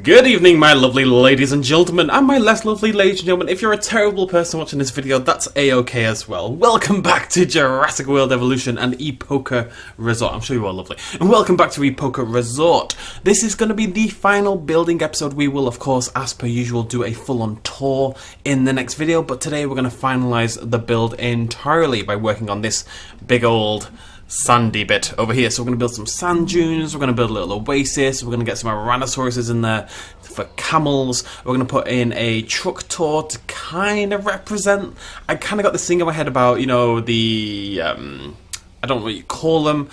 Good evening, my lovely ladies and gentlemen, and my less lovely ladies and gentlemen. If you're a terrible person watching this video, that's a-okay as well. Welcome back to Jurassic World Evolution and Época Resort. I'm sure you are lovely. And welcome back to Época Resort. This is going to be the final building episode. We will, of course, as per usual, do a full-on tour in the next video. But today we're going to finalise the build entirely by working on this big old sandy bit over here. So we're going to build some sand dunes, we're going to build a little oasis, we're going to get some Tyrannosauruses in there for camels, we're going to put in a truck tour to kind of represent, I kind of got this thing in my head about, you know, the, I don't know what you call them,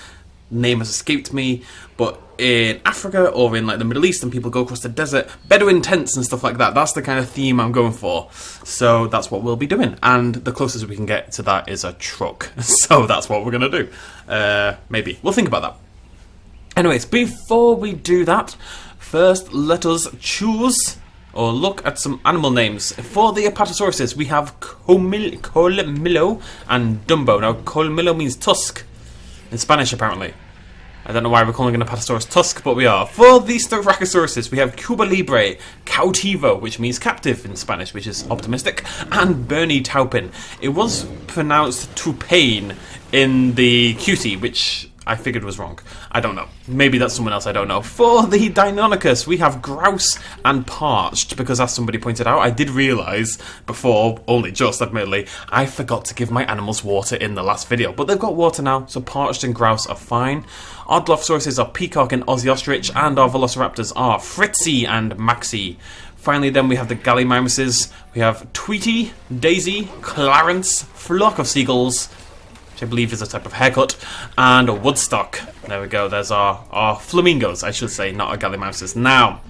name has escaped me, but in Africa or in like the Middle East and people go across the desert, Bedouin tents and stuff like that. That's the kind of theme I'm going for. So that's what we'll be doing. And the closest we can get to that is a truck. So that's what we're going to do. Maybe. We'll think about that. Anyways, before we do that, first let us choose or look at some animal names. For the Apatosauruses, we have Colmillo and Dumbo. Now, Colmillo means tusk in Spanish, apparently. I don't know why we're calling an Apatosaurus tusk, but we are. For the Styracosaurus, we have Cuba Libre, Cautivo, which means captive in Spanish, which is optimistic, and Bernie Taupin. It was pronounced Tupain in the Cutie, which I figured was wrong. I don't know. Maybe that's someone else, I don't know. For the Deinonychus, we have Grouse and Parched, because as somebody pointed out, I did realise before, only just admittedly, I forgot to give my animals water in the last video. But they've got water now, so Parched and Grouse are fine. Our Dilophosaurus are Peacock and Aussie Ostrich, and our Velociraptors are Fritzy and Maxie. Finally, then we have the Gallimimuses. We have Tweety, Daisy, Clarence, Flock of Seagulls, which I believe is a type of haircut, and a Woodstock. There we go, there's our flamingos, I should say, not our Gallimimuses. Now,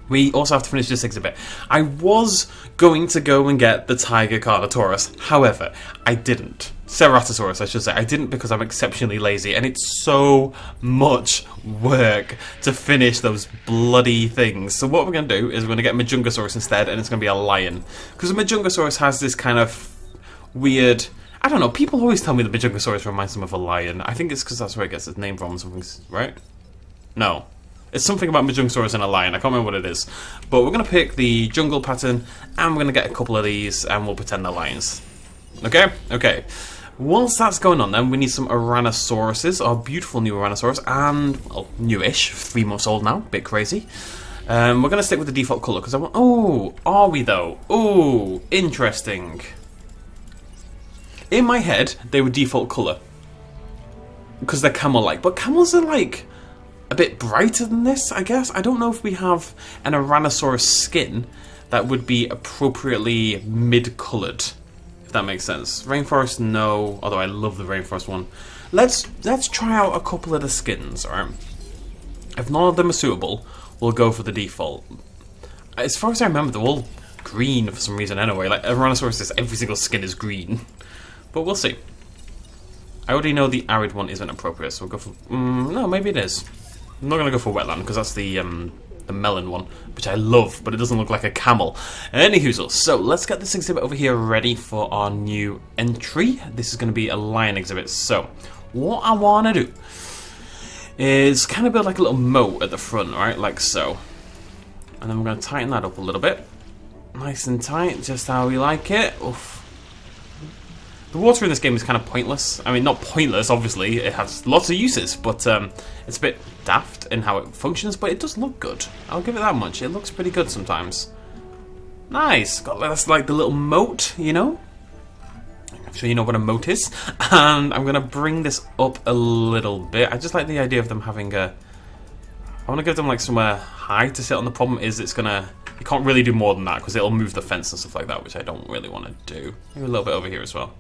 we also have to finish this exhibit. I was going to go and get the Tiger Carnotaurus, however, I didn't. Ceratosaurus, I should say. I didn't because I'm exceptionally lazy, and it's so much work to finish those bloody things. So what we're going to do is we're going to get Majungasaurus instead, and it's going to be a lion. Because the Majungasaurus has this kind of weird... I don't know, people always tell me the Majungasaurus reminds them of a lion. I think it's because that's where it gets its name from, something, right? No. It's something about Majungasaurus and a lion, I can't remember what it is. But we're going to pick the jungle pattern, and we're going to get a couple of these, and we'll pretend they're lions. Okay? Okay. Once that's going on then, we need some Ouranosauruses, our beautiful new Ouranosaurus, and, well, newish, 3 months old now, bit crazy. We're going to stick with the default colour, because I want... Oh, are we though? Oh, interesting. In my head, they were default colour. Because they're camel-like. But camels are, like, a bit brighter than this, I guess. I don't know if we have an Ouranosaurus skin that would be appropriately mid-coloured. If that makes sense. Rainforest, no. Although I love the rainforest one. Let's try out a couple of the skins, alright? If none of them are suitable, we'll go for the default. As far as I remember, they're all green for some reason anyway. Like, Ouranosaurus, every single skin is green. But we'll see. I already know the arid one isn't appropriate, so we'll go for... no, maybe it is. I'm not going to go for wetland, because that's the melon one, which I love, but it doesn't look like a camel. Anywho, so let's get this exhibit over here ready for our new entry. This is going to be a lion exhibit. So, what I want to do is kind of build like a little moat at the front, right? Like so. And then we're going to tighten that up a little bit. Nice and tight, just how we like it. Oof. The water in this game is kind of pointless. I mean, not pointless, obviously. It has lots of uses, but it's a bit daft in how it functions, but it does look good. I'll give it that much. It looks pretty good sometimes. Nice. That's like the little moat, you know? I'm sure you know what a moat is. And I'm going to bring this up a little bit. I just like the idea of them having a... I want to give them like somewhere high to sit on. The problem is it's going to... You can't really do more than that, because it'll move the fence and stuff like that, which I don't really want to do. Maybe a little bit over here as well.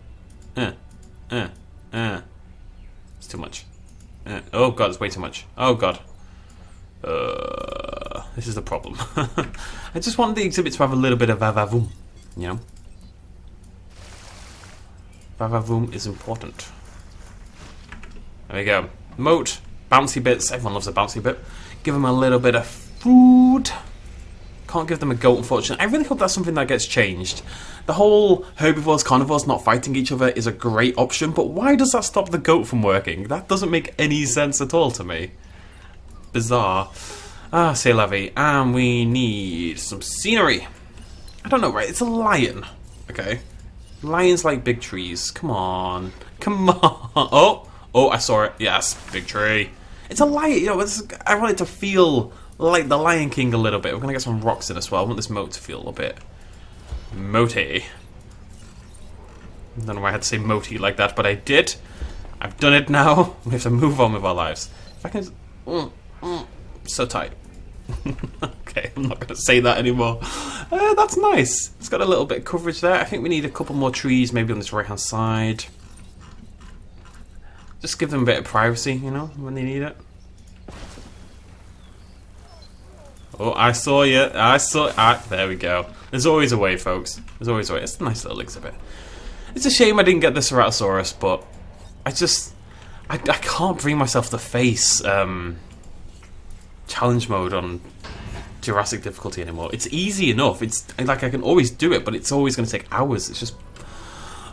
It's too much. Oh god, it's way too much. Oh god. This is the problem. I just want the exhibit to have a little bit of vavavoom, you know? Vavavoom is important. There we go. Moat, bouncy bits. Everyone loves a bouncy bit. Give them a little bit of food. Can't give them a goat, unfortunately. I really hope that's something that gets changed. The whole herbivores, carnivores not fighting each other is a great option, but why does that stop the goat from working? That doesn't make any sense at all to me. Bizarre. Ah, c'est la vie. And we need some scenery. I don't know, right? It's a lion. Okay. Lions like big trees. Come on. Come on. Oh, I saw it. Yes, big tree. It's a lion. You know, I want it to feel like the Lion King a little bit. We're going to get some rocks in as well. I want this moat to feel a bit moaty. I don't know why I had to say moaty like that, but I did. I've done it now. We have to move on with our lives. If I can... so tight. Okay, I'm not going to say that anymore. That's nice. It's got a little bit of coverage there. I think we need a couple more trees, maybe on this right-hand side. Just give them a bit of privacy, you know, when they need it. Oh, I saw you. There we go. There's always a way, folks. There's always a way. It's a nice little exhibit. It's a shame I didn't get the Ceratosaurus, but I can't bring myself to face challenge mode on Jurassic difficulty anymore. It's easy enough. It's like I can always do it, but it's always going to take hours. It's just...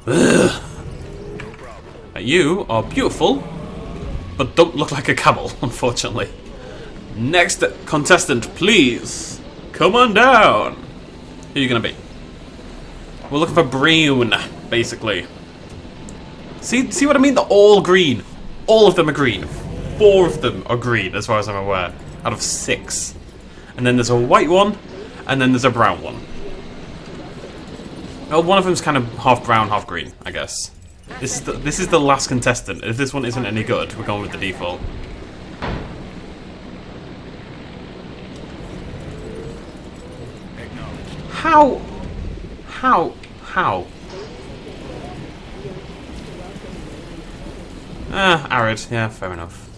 Ugh. You are beautiful, but don't look like a camel, unfortunately. Next contestant, please. Come on down. Who are you going to be? We're looking for brown, basically. See what I mean? They're all green. All of them are green. 4 of them are green, as far as I'm aware, out of 6. And then there's a white one, and then there's a brown one. Well, one of them's kind of half brown, half green, I guess. This is the last contestant. If this one isn't any good, we're going with the default. How? Arid. Yeah, fair enough.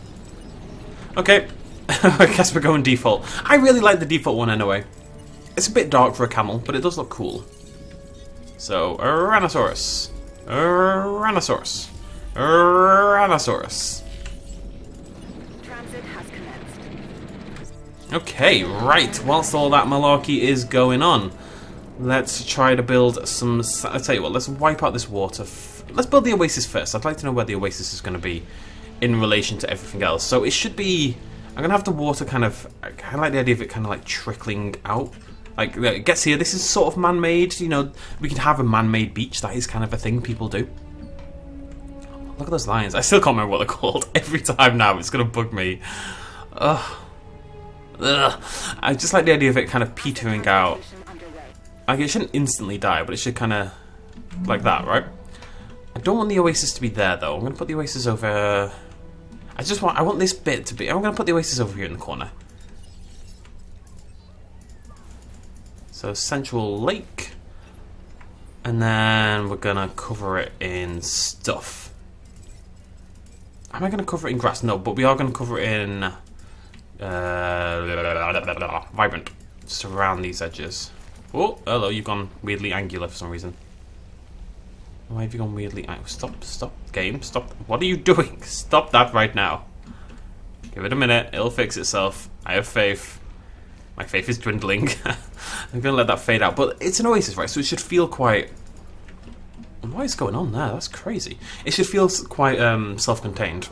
Okay. I guess we're going default. I really like the default one anyway. It's a bit dark for a camel, but it does look cool. So, Tyrannosaurus. Tyrannosaurus. Tyrannosaurus. Transit has commenced. Okay, right. Whilst all that malarkey is going on, let's try to build some... I'll tell you what, let's wipe out this water. Let's build the Oasis first. I'd like to know where the Oasis is going to be in relation to everything else. So it should be... I'm going to have the water kind of... I kind of like the idea of it kind of like trickling out. Like, it gets here. This is sort of man-made. You know, we could have a man-made beach. That is kind of a thing people do. Look at those lions. I still can't remember what they're called. Every time now, it's going to bug me. Ugh. I just like the idea of it kind of petering out. Like, it shouldn't instantly die, but it should kind of... like that, right? I don't want the Oasis to be there, though. I'm going to put the Oasis over... I want this bit to be... I'm going to put the Oasis over here in the corner. So, Central Lake. And then we're going to cover it in stuff. Am I going to cover it in grass? No, but we are going to cover it in... vibrant. Just around these edges. Oh, hello, you've gone weirdly angular for some reason. Why have you gone weirdly angular? Stop, game, stop. What are you doing? Stop that right now. Give it a minute, it'll fix itself. I have faith. My faith is dwindling. I'm going to let that fade out. But it's an Oasis, right? So it should feel quite... What is going on there? That's crazy. It should feel quite self-contained.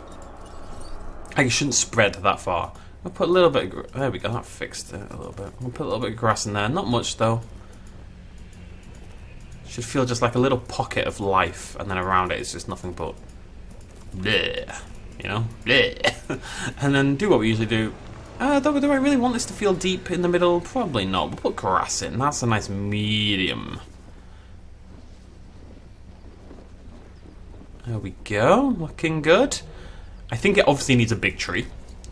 Like it shouldn't spread that far. I'll put a little bit of... There we go, that fixed it a little bit. We'll put a little bit of grass in there. Not much, though. Should feel just like a little pocket of life, and then around it is just nothing but... bleh. You know? Bleh. And then do what we usually do. Do I really want this to feel deep in the middle? Probably not. We'll put grass in. That's a nice medium. There we go. Looking good. I think it obviously needs a big tree.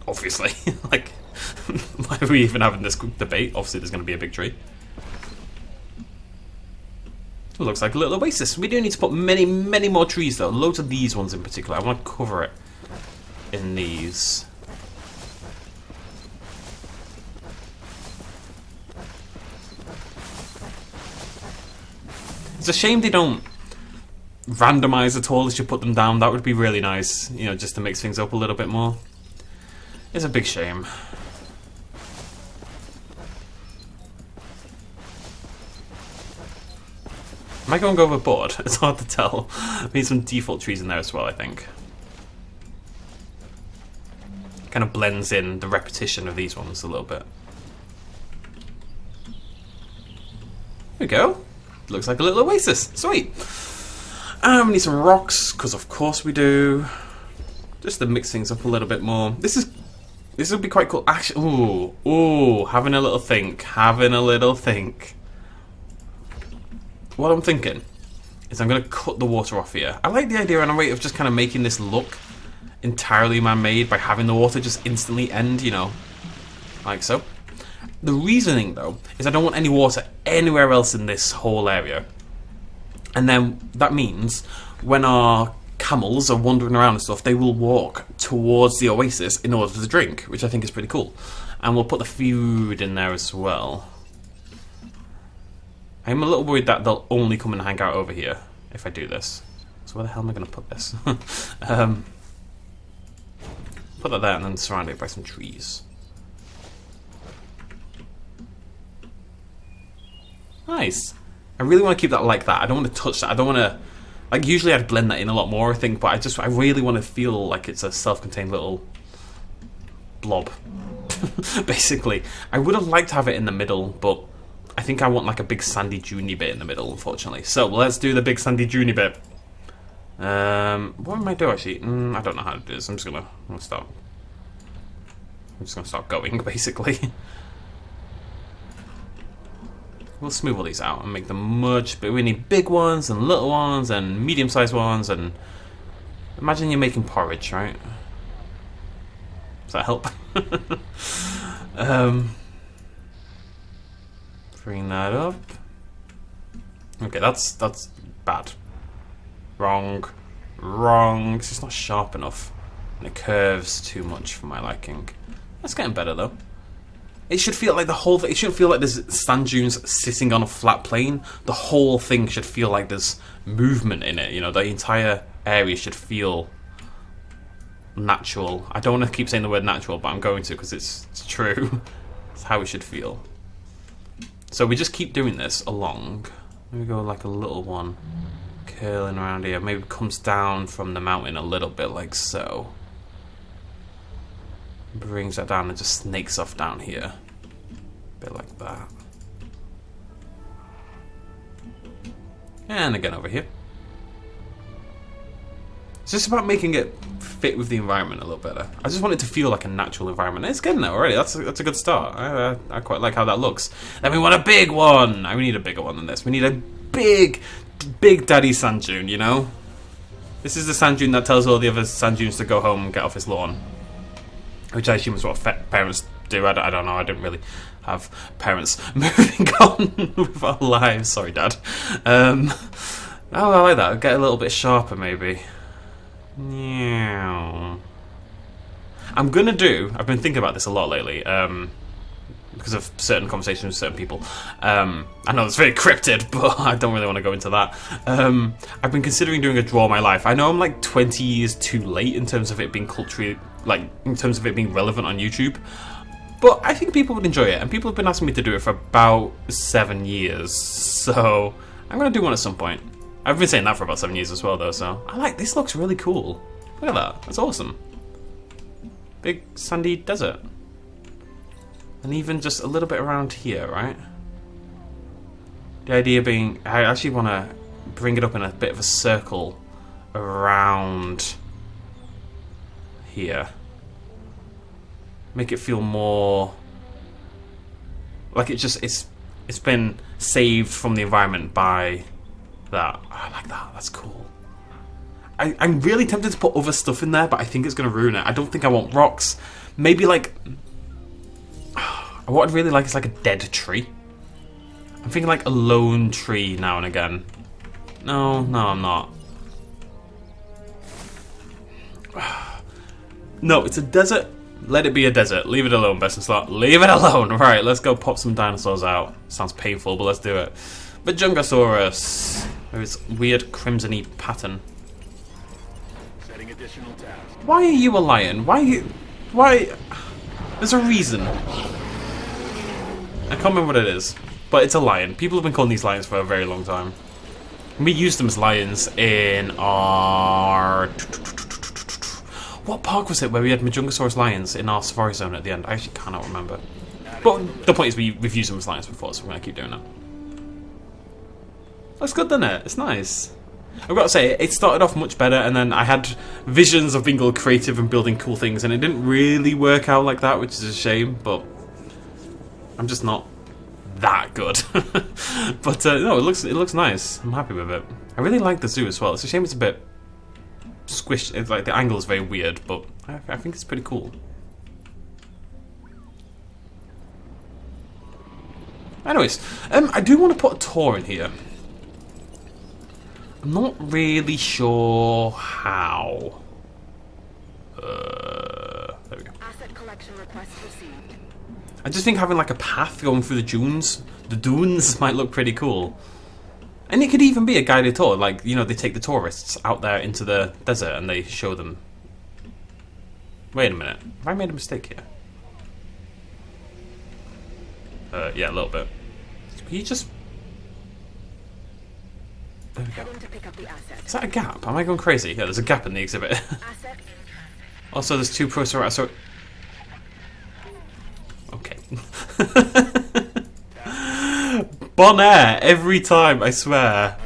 Obviously. Like, why are we even having this debate? Obviously there's going to be a big tree. It looks like a little oasis. We do need to put many, many more trees though. Loads of these ones in particular. I want to cover it in these. It's a shame they don't randomize at all as you put them down. That would be really nice, you know, just to mix things up a little bit more. It's a big shame. Am I going overboard? It's hard to tell. I need some default trees in there as well, I think. kind of blends in the repetition of these ones a little bit. There we go. Looks like a little oasis. Sweet. And we need some rocks, because of course we do. Just to mix things up a little bit more. This would be quite cool. Actually, ooh, having a little think. Having a little think. What I'm thinking is I'm going to cut the water off here. I like the idea and a rate of just kind of making this look entirely man-made by having the water just instantly end, you know, like so. The reasoning, though, is I don't want any water anywhere else in this whole area. And then that means when our camels are wandering around and stuff, they will walk towards the oasis in order to drink, which I think is pretty cool. And we'll put the food in there as well. I'm a little worried that they'll only come and hang out over here if I do this. So where the hell am I going to put this? Put that there and then surround it by some trees. Nice. I really want to keep that like that. I don't want to touch that. I don't want to... Like, usually I'd blend that in a lot more, I think, but I really want to feel like it's a self-contained little blob. Basically. I would have liked to have it in the middle, but I think I want like a big sandy Junie bit in the middle, unfortunately. So let's do the big sandy Junie bit. What am I doing actually? I don't know how to do this. I'm just gonna start going, basically. We'll smooth all these out and make them much, but we need big ones and little ones and medium-sized ones. And imagine you're making porridge, right? Does that help? Bring that up. Okay, that's bad. Wrong. It's just not sharp enough. And it curves too much for my liking. That's getting better though. It should feel like the whole thing. It shouldn't feel like there's sand dunes sitting on a flat plane. The whole thing should feel like there's movement in it. You know, the entire area should feel natural. I don't want to keep saying the word natural, but I'm going to because it's true. It's how it should feel. So we just keep doing this along. Maybe go like a little one curling around here. Maybe comes down from the mountain a little bit like so. Brings that down and just snakes off down here. A bit like that. And again over here. It's just about making it fit with the environment a little better. I just want it to feel like a natural environment. It's getting there already. That's a good start. I quite like how that looks. Then we want a big one. We need a bigger one than this. We need a big daddy sand dune, you know? This is the sand dune that tells all the other sand dunes to go home and get off his lawn. Which I assume is what parents do. I don't know. I didn't really have parents. Moving on with our lives. Sorry, Dad. Oh, I like that. Get a little bit sharper, maybe. Yeah. I've been thinking about this a lot lately, because of certain conversations with certain people. I know it's very cryptid, but I don't really want to go into that. I've been considering doing a draw my life. I know I'm like 20 years too late in terms of it being culturally, like in terms of it being relevant on YouTube, but I think people would enjoy it, and people have been asking me to do it for about 7 years, so I'm going to do one at some point. I've been saying that for about 7 years as well, though, so I like this. Looks really cool. Look at that. That's awesome. Big sandy desert. And even just a little bit around here, right? The idea being, I actually want to bring it up in a bit of a circle around here. Make it feel more like it's been saved from the environment by that. I like that. That's cool. I'm really tempted to put other stuff in there, but I think it's going to ruin it. I don't think I want rocks. Maybe like... What I'd really like is like a dead tree. I'm thinking like a lone tree now and again. No, I'm not. No, it's a desert. Let it be a desert. Leave it alone, BestInSlot. Leave it alone. Right, let's go pop some dinosaurs out. Sounds painful, but let's do it. Bajungasaurus. There's weird crimson-y pattern. Setting additional tasks. Why are you a lion? Why? There's a reason. I can't remember what it is, but it's a lion. People have been calling these lions for a very long time. We used them as lions in our... What park was it where we had Majungasaurus lions in our safari zone at the end? I actually cannot remember. But the point is we've used them as lions before, so we're going to keep doing that. Looks good, doesn't it? It's nice. I've got to say, it started off much better, and then I had visions of being all creative and building cool things, and it didn't really work out like that, which is a shame, but I'm just not that good. But no, it looks nice. I'm happy with it. I really like the zoo as well. It's a shame it's a bit squished. It's like the angle is very weird, but I think it's pretty cool. Anyways, I do want to put a tour in here. I'm not really sure how. There we go. Asset collection request received. I just think having like a path going through the dunes might look pretty cool. And it could even be a guided tour, like, you know, they take the tourists out there into the desert and they show them. Wait a minute, have I made a mistake here? Yeah, a little bit. Can you just... There we go. Heading to pick up the asset. Is that a gap? Am I going crazy? Yeah, there's a gap in the exhibit. Asset. Also, there's two Proceratosaurus. Okay. Bon air every time, I swear.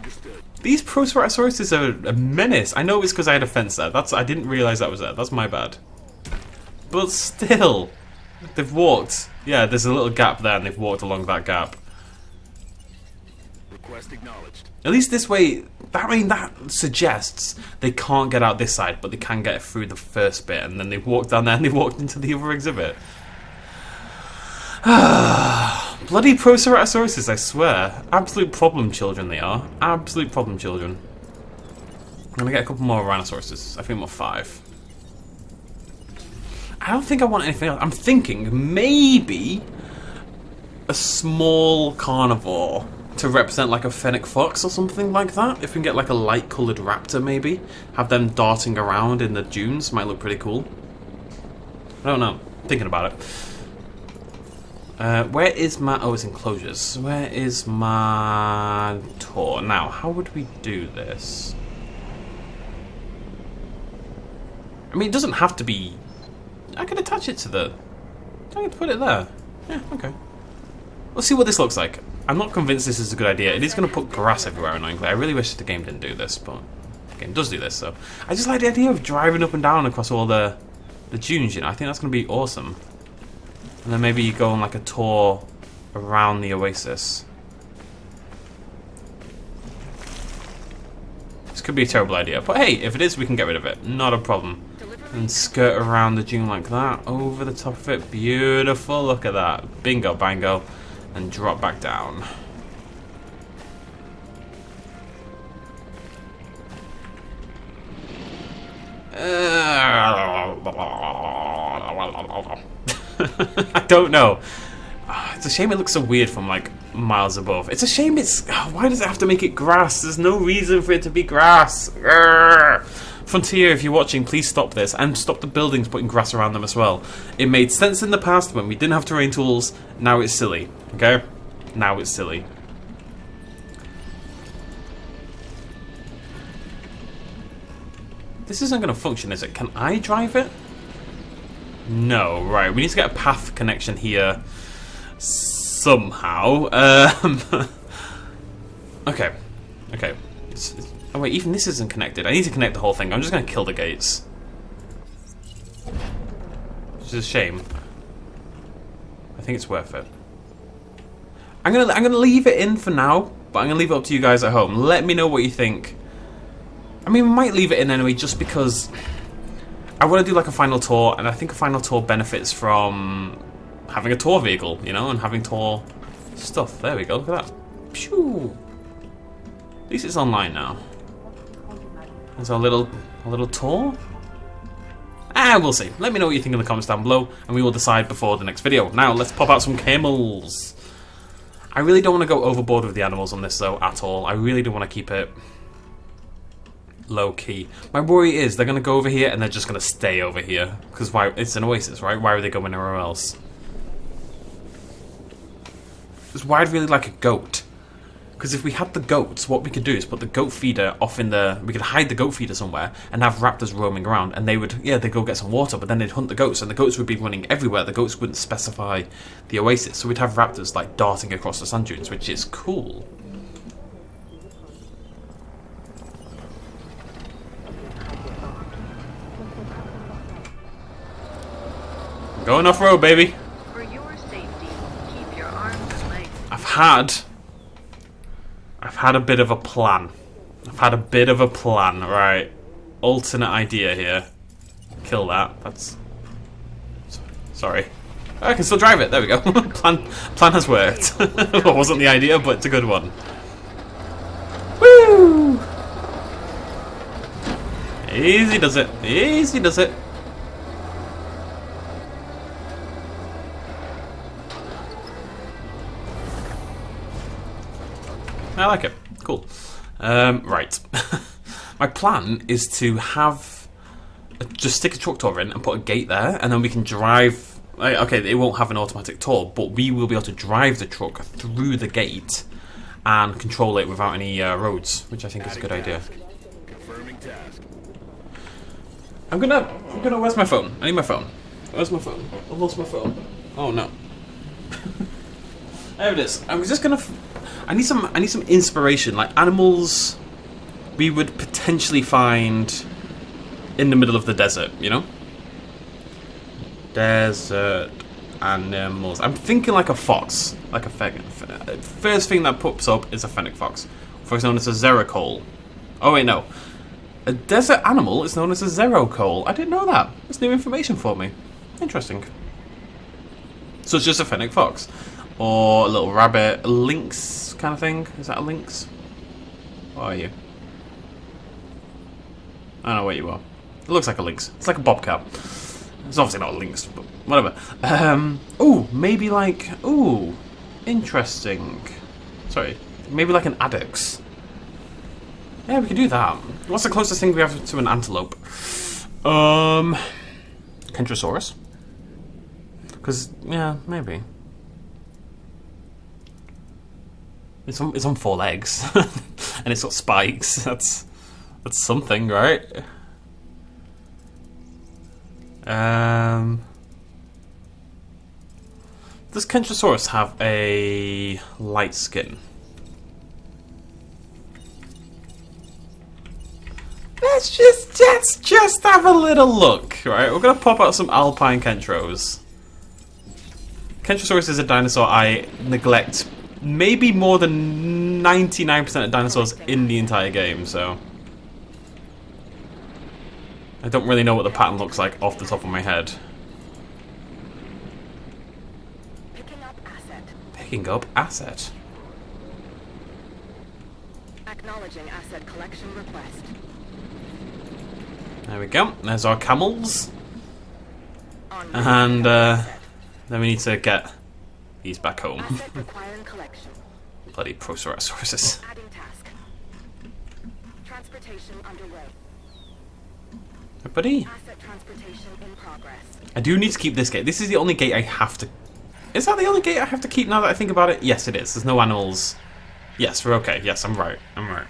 These Proceratosaurus are a menace. I know it's because I had a fence there. I didn't realise that was there. That's my bad. But still, they've walked. Yeah, there's a little gap there, and they've walked along that gap. Request acknowledged. At least this way, that suggests they can't get out this side, but they can get through the first bit, and then they've walked down there and they walked into the other exhibit. Bloody Proceratosauruses, I swear. Absolute problem children they are. Absolute problem children. I'm gonna get a couple more Rhinosauruses. I think more 5. I don't think I want anything else. I'm thinking maybe a small carnivore to represent like a fennec fox or something like that. If we can get like a light coloured raptor maybe. Have them darting around in the dunes. Might look pretty cool. I don't know. Thinking about it. Where is my... Oh, it's enclosures. Where is my tour? Now, how would we do this? I mean, it doesn't have to be... I can attach it to the... I can put it there. Yeah, okay. We'll see what this looks like. I'm not convinced this is a good idea. It is going to put grass everywhere, annoyingly. I really wish the game didn't do this, but the game does do this, so... I just like the idea of driving up and down across all the dunes, you know. I think that's going to be awesome. And then maybe you go on like a tour around the Oasis. This could be a terrible idea, but hey, if it is, we can get rid of it. Not a problem. And skirt around the dune like that, over the top of it. Beautiful, look at that. Bingo, bango. And drop back down. I don't know. It's a shame it looks so weird from like miles above. It's a shame it's... why does it have to make it grass? There's no reason for it to be grass. Urgh. Frontier, if you're watching, please stop this. And stop the buildings putting grass around them as well. It made sense in the past when we didn't have terrain tools. Now it's silly. Okay? Now it's silly. This isn't going to function, is it? Can I drive it? No, right. We need to get a path connection here somehow. Okay. Okay. Oh wait, even this isn't connected. I need to connect the whole thing. I'm just going to kill the gates. Which is a shame. I think it's worth it. I'm gonna leave it in for now, but I'm gonna leave it up to you guys at home. Let me know what you think. I mean, we might leave it in anyway, just because I want to do like a final tour, and I think a final tour benefits from having a tour vehicle, you know, and having tour stuff. There we go. Look at that. Phew. At least it's online now. There's our little tour. We'll see. Let me know what you think in the comments down below, and we will decide before the next video. Now, let's pop out some camels. I really don't want to go overboard with the animals on this, though, at all. I really do want to keep it low-key. My worry is they're going to go over here, and they're just going to stay over here. Because why? It's an oasis, right? Why are they going anywhere else? Because why I'd really like a goat. Because if we had the goats, what we could do is put the goat feeder off in the... We could hide the goat feeder somewhere and have raptors roaming around, and they would... Yeah, they'd go get some water, but then they'd hunt the goats, and the goats would be running everywhere. The goats wouldn't specify the oasis, so we'd have raptors, like, darting across the sand dunes, which is cool. Going off-road, baby. For your safety, keep your arms and legs. I've had a bit of a plan. Right. Alternate idea here. Kill that. That's... Sorry. I can still drive it. There we go. Plan has worked. It wasn't the idea, but it's a good one. Woo! Easy does it. Easy does it. I like it. Cool. Right. My plan is to have... just stick a truck tour in and put a gate there, and then we can drive... Okay, it won't have an automatic tour, but we will be able to drive the truck through the gate and control it without any roads, which I think is a good idea. Confirming task. I'm gonna... Where's my phone? I need my phone. Where's my phone? I lost my phone. Oh, no. There it is. I was just gonna... I need some inspiration, like animals we would potentially find in the middle of the desert, you know? Desert animals. I'm thinking like a fox, like a first thing that pops up is a fennec fox. Fox known as a xerocole. Oh wait, no. A desert animal is known as a xerocole. I didn't know that. That's new information for me. Interesting. So it's just a fennec fox. Or a little rabbit, a lynx kind of thing. Is that a lynx? What are you? I don't know what you are. It looks like a lynx. It's like a bobcat. It's obviously not a lynx, but whatever. Ooh, maybe like... Ooh, interesting. Sorry. Maybe like an addax. Yeah, we can do that. What's the closest thing we have to an antelope? Kentrosaurus? Because, yeah, maybe. It's on 4 legs, and it's got spikes. That's something, right? Does Kentrosaurus have a light skin? Let's just have a little look, right? We're gonna pop out some alpine Kentros. Kentrosaurus is a dinosaur I neglect. Maybe more than 99% of dinosaurs in the entire game, so... I don't really know what the pattern looks like off the top of my head. Picking up asset. Picking up asset. Acknowledging asset collection request. There we go. There's our camels. On And asset. then we need to get these back home. Asset requiring collection. Bloody Procerosauruses. Adding task. Transportation underway. Hey, buddy. Asset transportation in progress. I do need to keep this gate. This is the only gate I have to... Is that the only gate I have to keep now that I think about it? Yes, it is. There's no animals. Yes, we're okay. Yes, I'm right. I'm right.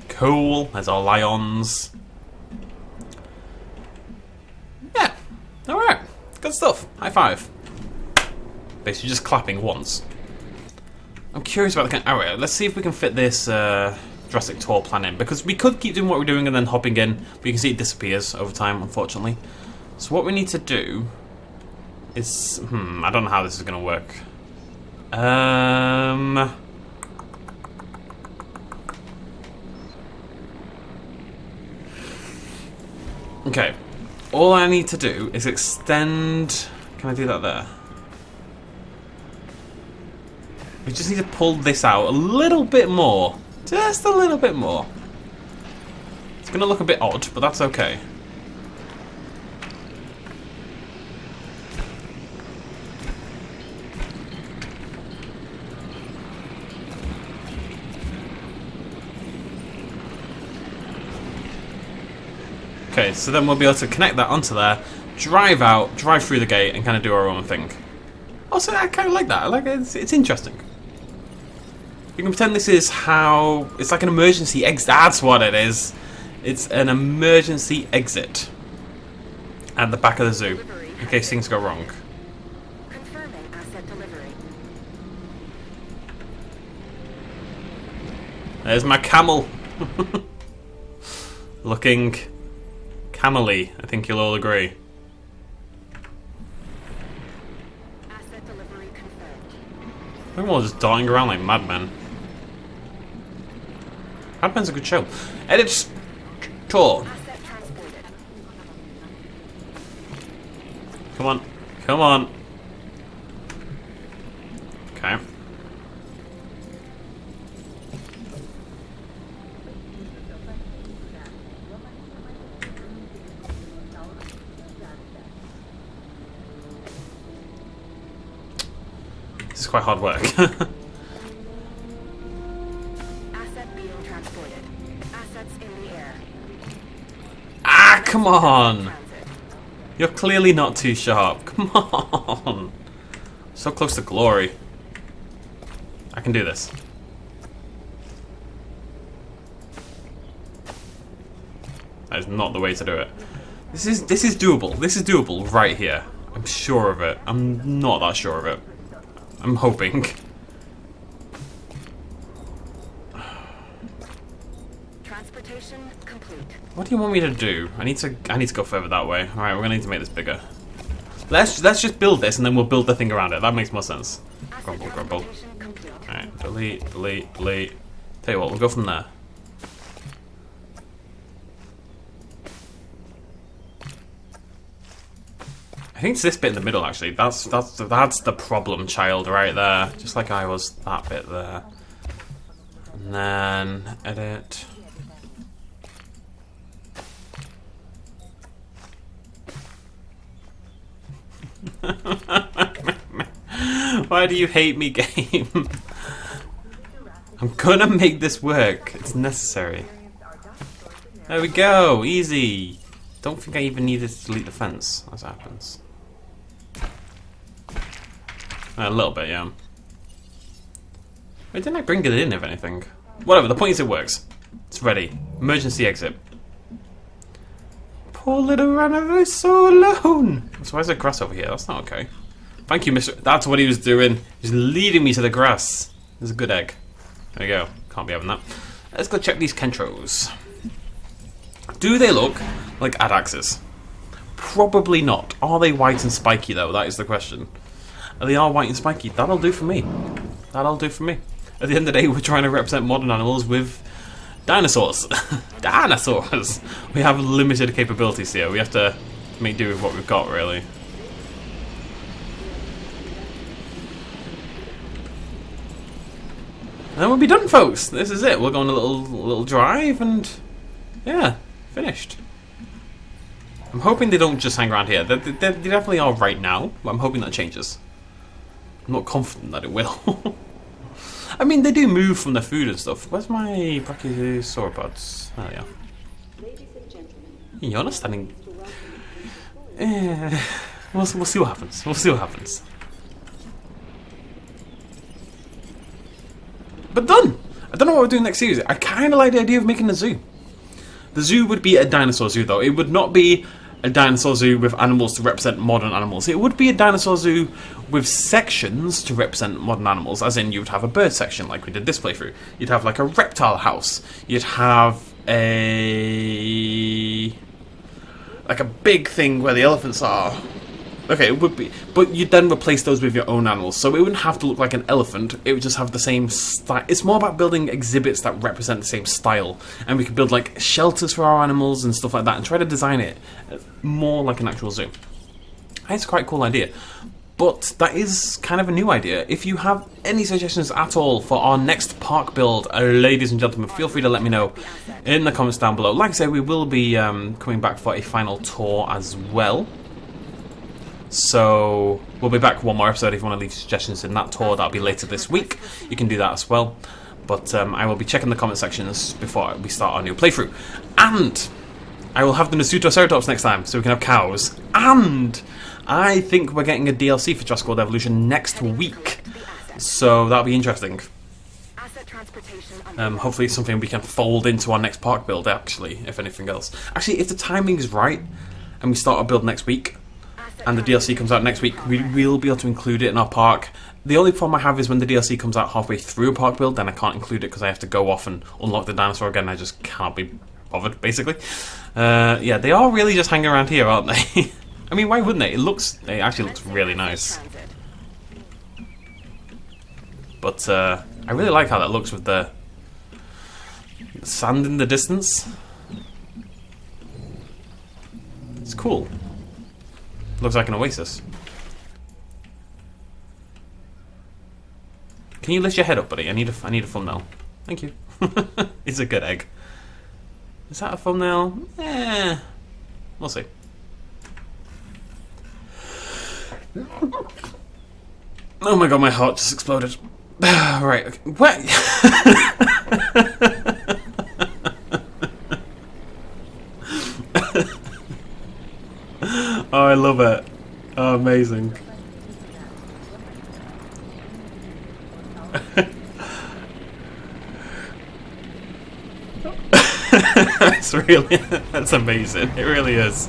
Cool. There's our lions. Yeah. Alright. Good stuff. High five. Basically just clapping once. I'm curious about the kind of... Alright, let's see if we can fit this Jurassic tour plan in. Because we could keep doing what we're doing and then hopping in. But you can see it disappears over time, unfortunately. So what we need to do is... I don't know how this is going to work. Okay. All I need to do is extend... Can I do that there? We just need to pull this out a little bit more. Just a little bit more. It's going to look a bit odd, but that's okay. Okay, so then we'll be able to connect that onto there, drive out, drive through the gate, and kind of do our own thing. Also, I kind of like that. I like it. It's interesting. You can pretend this is how... It's like an emergency exit. That's what it is. It's an emergency exit at the back of the zoo, in case things go wrong. Confirming asset delivery. There's my camel. Looking camely, I think you'll all agree. Asset delivery confirmed. We're all just darting around like madmen. Mad Men's a good show. Edit tour. Asset transported. Come on. Come on. Okay. This is quite hard work. Asset being transported. Assets in the air. Ah, come on! Transit. You're clearly not too sharp. Come on! So close to glory. I can do this. That is not the way to do it. This is doable. This is doable right here. I'm sure of it. I'm not that sure of it. I'm hoping. Transportation complete. What do you want me to do? I need to go further that way. All right, we're gonna need to make this bigger. Let's just build this and then we'll build the thing around it. That makes more sense. Grumble, grumble. Transportation complete. All right, delete, delete, delete. Tell you what, we'll go from there. I think it's this bit in the middle actually. That's the problem child right there. Just like I was that bit there. And then edit. Why do you hate me, game? I'm gonna make this work. It's necessary. There we go. Easy. Don't think I even needed to delete the fence as it happens. A little bit, yeah. Wait, didn't I bring it in, if anything? Whatever, the point is it works. It's ready. Emergency exit. Poor little runner is so alone. So why is there grass over here? That's not okay. Thank you, Mr. That's what he was doing. He's leading me to the grass. There's a good egg. There we go. Can't be having that. Let's go check these Kentros. Do they look like Adaxes? Probably not. Are they white and spiky, though? That is the question. They are white and spiky. That'll do for me. That'll do for me. At the end of the day, we're trying to represent modern animals with dinosaurs. Dinosaurs! We have limited capabilities here. We have to make do with what we've got, really. And then we'll be done, folks. This is it. We'll go on a little drive and... yeah, finished. I'm hoping they don't just hang around here. They definitely are right now, but I'm hoping that changes. I'm not confident that it will. I mean, they do move from the food and stuff. Where's my brachiosauropods? Oh, yeah. You're not standing... We'll see what happens. We'll see what happens. But done! I don't know what we're doing next series. I kind of like the idea of making a zoo. The zoo would be a dinosaur zoo, though. It would not be a dinosaur zoo with animals to represent modern animals. It would be a dinosaur zoo with sections to represent modern animals, as in you would have a bird section like we did this playthrough. You'd have like a reptile house. You'd have like a big thing where the elephants are. Okay, it would be, but you'd then replace those with your own animals, so it wouldn't have to look like an elephant. It would just have the same style. It's more about building exhibits that represent the same style, and we could build like shelters for our animals and stuff like that, and try to design it more like an actual zoo. It's quite a cool idea, but that is kind of a new idea. If you have any suggestions at all for our next park build, ladies and gentlemen, feel free to let me know in the comments down below. Like I said, we will be coming back for a final tour as well. So we'll be back one more episode. If you want to leave suggestions in that tour, that'll be later this week. You can do that as well. But I will be checking the comment sections before we start our new playthrough. And I will have the Nasutoceratops next time, so we can have cows. And I think we're getting a DLC for Jurassic World Evolution next week, so that'll be interesting. Hopefully it's something we can fold into our next park build, actually, if anything else. Actually, if the timing is right, and we start our build next week, and the DLC comes out next week, we will be able to include it in our park. The only problem I have is when the DLC comes out halfway through a park build, then I can't include it because I have to go off and unlock the dinosaur again. I just can't be bothered, basically. Yeah, they are really just hanging around here, aren't they? I mean, why wouldn't they? It actually looks really nice. But I really like how that looks with the sand in the distance. It's cool. Looks like an oasis. Can you lift your head up, buddy? I need a thumbnail. Thank you. It's a good egg. Is that a thumbnail? Eh, we'll see. Oh my god, my heart just exploded. Right, okay. What? Oh, I love it. Oh, amazing. That's amazing. It really is.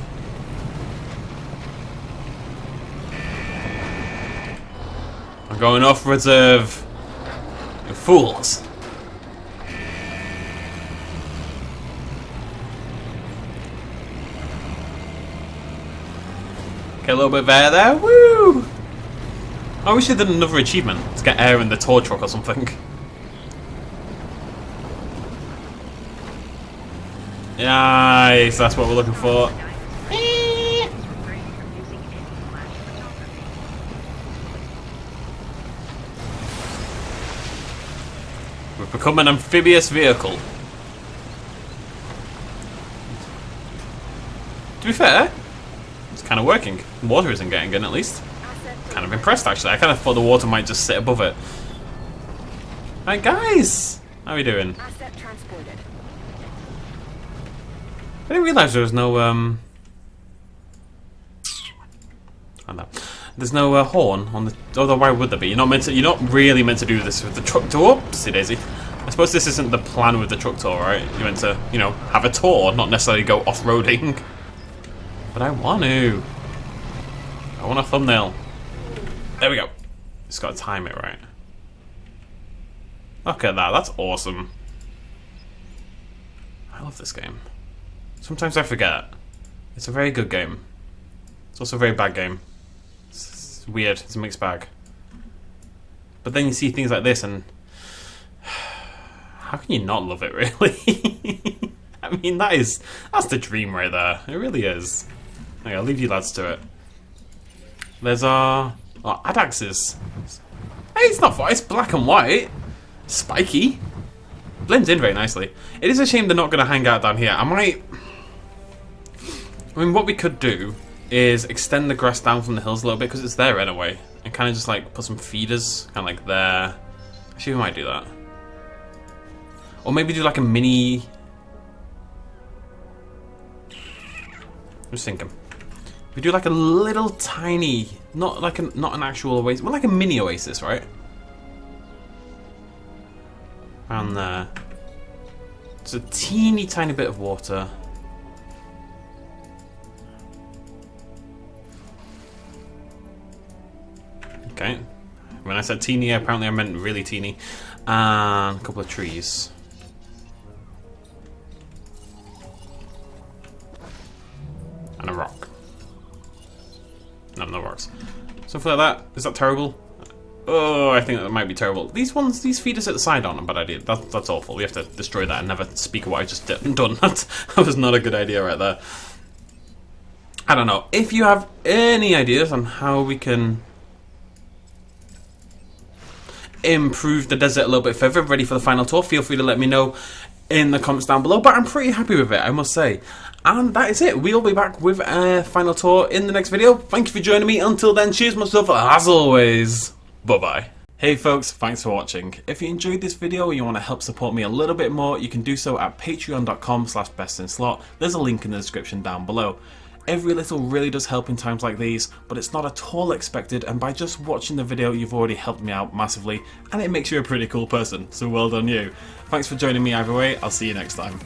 I'm going off reserve. You fools. Get a little bit of air there. Woo! I wish I did another achievement to get air in the tow truck or something. Nice, that's what we're looking for. We've become an amphibious vehicle. To be fair, it's kind of working. The water isn't getting in, at least. Kind of impressed, actually. I kind of thought the water might just sit above it. Right, guys, how are we doing? I didn't realise there was no there's no horn on the. Although why would there be? You're not really meant to do this with the truck tour. Oopsie daisy. I suppose this isn't the plan with the truck tour, right? You're meant to, you know, have a tour, not necessarily go off-roading. But I want to. I want a thumbnail. There we go. Just got to time it right. Look at that. That's awesome. I love this game. Sometimes I forget. It's a very good game. It's also a very bad game. It's weird. It's a mixed bag. But then you see things like this and... how can you not love it, really? I mean, that's the dream right there. It really is. Okay, I'll leave you lads to it. There's our Adaxes. Hey, it's not far. It's black and white. Spiky. Blends in very nicely. It is a shame they're not going to hang out down here. I mean, what we could do is extend the grass down from the hills a little bit because it's there anyway, and kind of just like put some feeders, kind of like there. Actually, we might do that, or maybe do like a mini. I'm just thinking. We do like a little tiny, not an actual oasis, well, like a mini oasis, right? Around there. It's a teeny tiny bit of water. Okay. When I said teeny, apparently I meant really teeny. And a couple of trees. And a rock. No rocks. Something like that. Is that terrible? Oh, I think that might be terrible. These feeders at the side aren't a bad idea. That's awful. We have to destroy that and never speak of what I just done. That was not a good idea right there. I don't know. If you have any ideas on how we can improve the desert a little bit further, ready for the final tour, feel free to let me know in the comments down below. But I'm pretty happy with it, I must say. And that is it. We'll be back with a final tour in the next video. Thank you for joining me. Until then, cheers myself as always. Bye-bye. Hey folks, thanks for watching. If you enjoyed this video and you want to help support me a little bit more, you can do so at patreon.com/bestinslot. There's a link in the description down below. Every little really does help in times like these, but it's not at all expected, and by just watching the video you've already helped me out massively, and it makes you a pretty cool person, so well done you. Thanks for joining me either way, I'll see you next time.